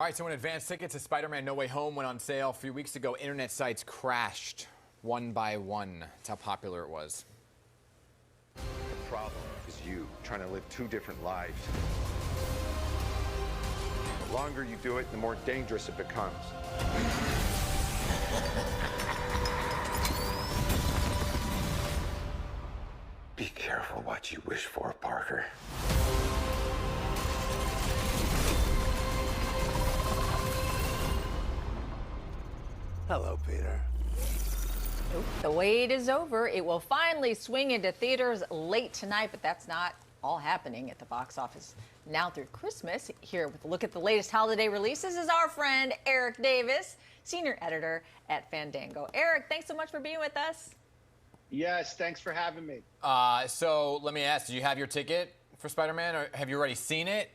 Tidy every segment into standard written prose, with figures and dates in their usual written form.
All right, so when advance tickets to Spider-Man No Way Home went on sale a few weeks ago, internet sites crashed one by one. That's how popular it was. The problem is you trying to live two different lives. The longer you do it, the more dangerous it becomes. Be careful what you wish for, Parker. Hello, Peter. The wait is over. It will finally swing into theaters late tonight, but that's not all happening at the box office now through Christmas. Here with a look at the latest holiday releases is our friend Eric Davis, senior editor at Fandango. Eric, thanks so much for being with us. Yes, thanks for having me. So let me ask, do you have your ticket for Spider-Man, or have you already seen it?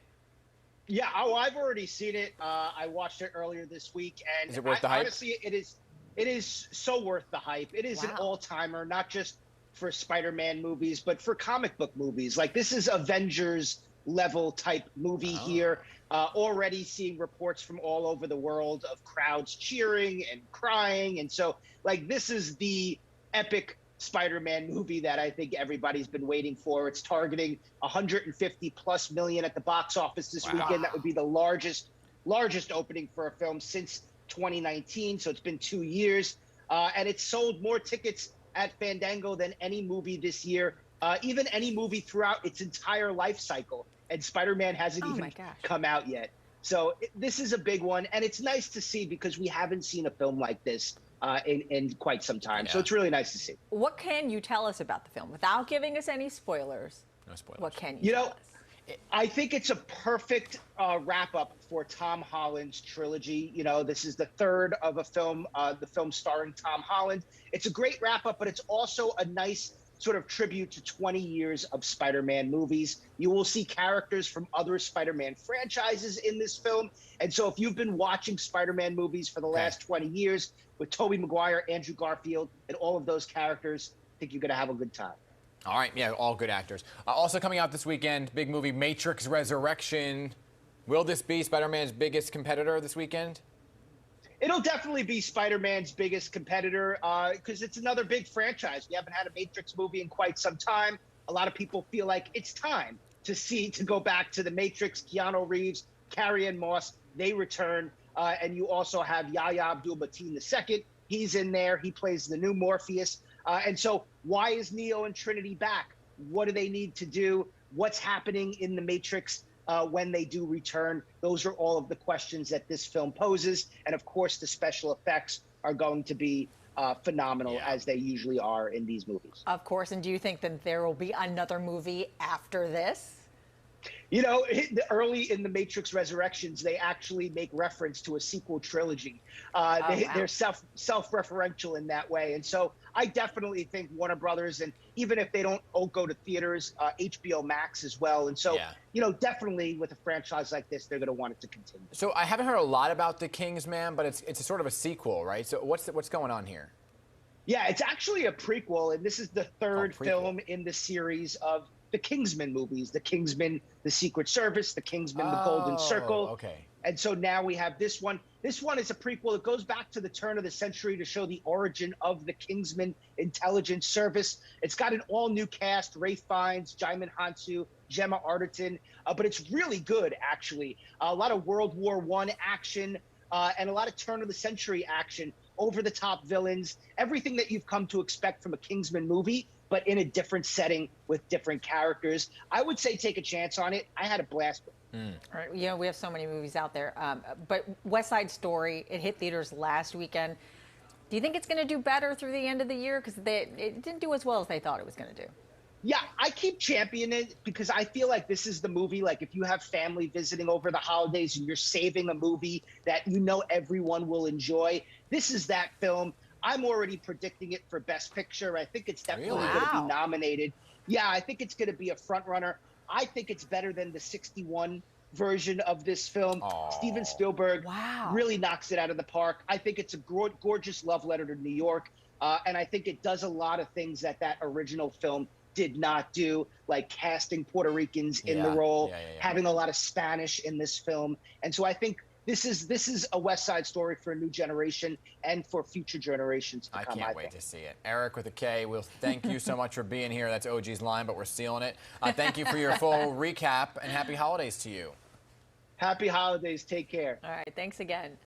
Yeah, I've already seen it. I watched it earlier this week, and Is it worth the hype? Honestly, it is so worth the hype. It is an Wow. all-timer, not just for Spider-Man movies, but for comic book movies. Like, this is Avengers level type movie here. Already seeing reports from all over the world of crowds cheering and crying, and so like this is the epic Spider-Man movie that I think everybody's been waiting for. It's targeting 150 plus million at the box office this weekend. That would be the largest opening for a film since 2019. So it's been 2 years, and it's sold more tickets at Fandango than any movie this year, even any movie throughout its entire life cycle. And Spider-Man hasn't even come out yet. So this is a big one, and it's nice to see because we haven't seen a film like this in quite some time. So it's really nice to see. What can you tell us about the film without giving us any spoilers? No spoilers. What can you tell us? I think it's a perfect wrap-up for Tom Holland's trilogy. You know, this is the third of a film, the film starring Tom Holland. It's a great wrap-up, but it's also a nice sort of tribute to 20 years of Spider-Man movies. You will see characters from other Spider-Man franchises in this film. And so if you've been watching Spider-Man movies for the last 20 years with Tobey Maguire, Andrew Garfield, and all of those characters, I think you're going to have a good time. All right, yeah, all good actors. Also coming out this weekend, big movie Matrix Resurrection. Will this be Spider-Man's biggest competitor this weekend? It'll definitely be Spider-Man's biggest competitor because it's another big franchise. We haven't had a Matrix movie in quite some time. A lot of people feel like it's time to go back to the Matrix. Keanu Reeves, Carrie-Anne Moss, they return. And you also have Yahya Abdul-Mateen II. He's in there. He plays the new Morpheus. And so why is Neo and Trinity back? What do they need to do? What's happening in the Matrix when they do return? Those are all of the questions that this film poses. And of course, the special effects are going to be phenomenal, as they usually are in these movies. Of course. And do you think that there will be another movie after this? You know, early in the Matrix Resurrections, they actually make reference to a sequel trilogy. They're self-referential in that way. And so I definitely think Warner Brothers, and even if they don't all go to theaters, HBO Max as well. And so, you know, definitely with a franchise like this, they're going to want it to continue. So I haven't heard a lot about The Kingsman, but it's a sort of a sequel, right? So what's going on here? Yeah, it's actually a prequel, and this is the third film in the series of the Kingsman movies. The Kingsman, The Secret Service, The Kingsman, The Golden Circle. Okay. And so now we have this one. This one is a prequel. It goes back to the turn of the century to show the origin of the Kingsman Intelligence Service. It's got an all-new cast: Ralph Fiennes, Djimon Hounsou, Gemma Arterton. But it's really good, actually. A lot of World War I action and a lot of turn of the century action, over-the-top villains, everything that you've come to expect from a Kingsman movie, but in a different setting with different characters. I would say take a chance on it. I had a blast with it. All right, you know, we have so many movies out there. But West Side Story, it hit theaters last weekend. Do you think it's going to do better through the end of the year? Because it didn't do as well as they thought it was going to do. Yeah, I keep championing it because I feel like this is the movie. Like, if you have family visiting over the holidays and you're saving a movie that you know everyone will enjoy, this is that film. I'm already predicting it for Best Picture. I think it's definitely going to be nominated. Yeah, I think it's going to be a front runner. I think it's better than the 61 version of this film. Steven Spielberg really knocks it out of the park. I think it's a gorgeous love letter to New York. And I think it does a lot of things that original film did not do, like casting Puerto Ricans in the role, having a lot of Spanish in this film. And so I think this is a West Side Story for a new generation and for future generations to I come. can't wait to see it. Eric with a K, we'll thank you so much for being here. That's OG's line, but we're stealing it. Thank you for your full recap, and happy holidays to you. Happy holidays. Take care. All right, thanks again.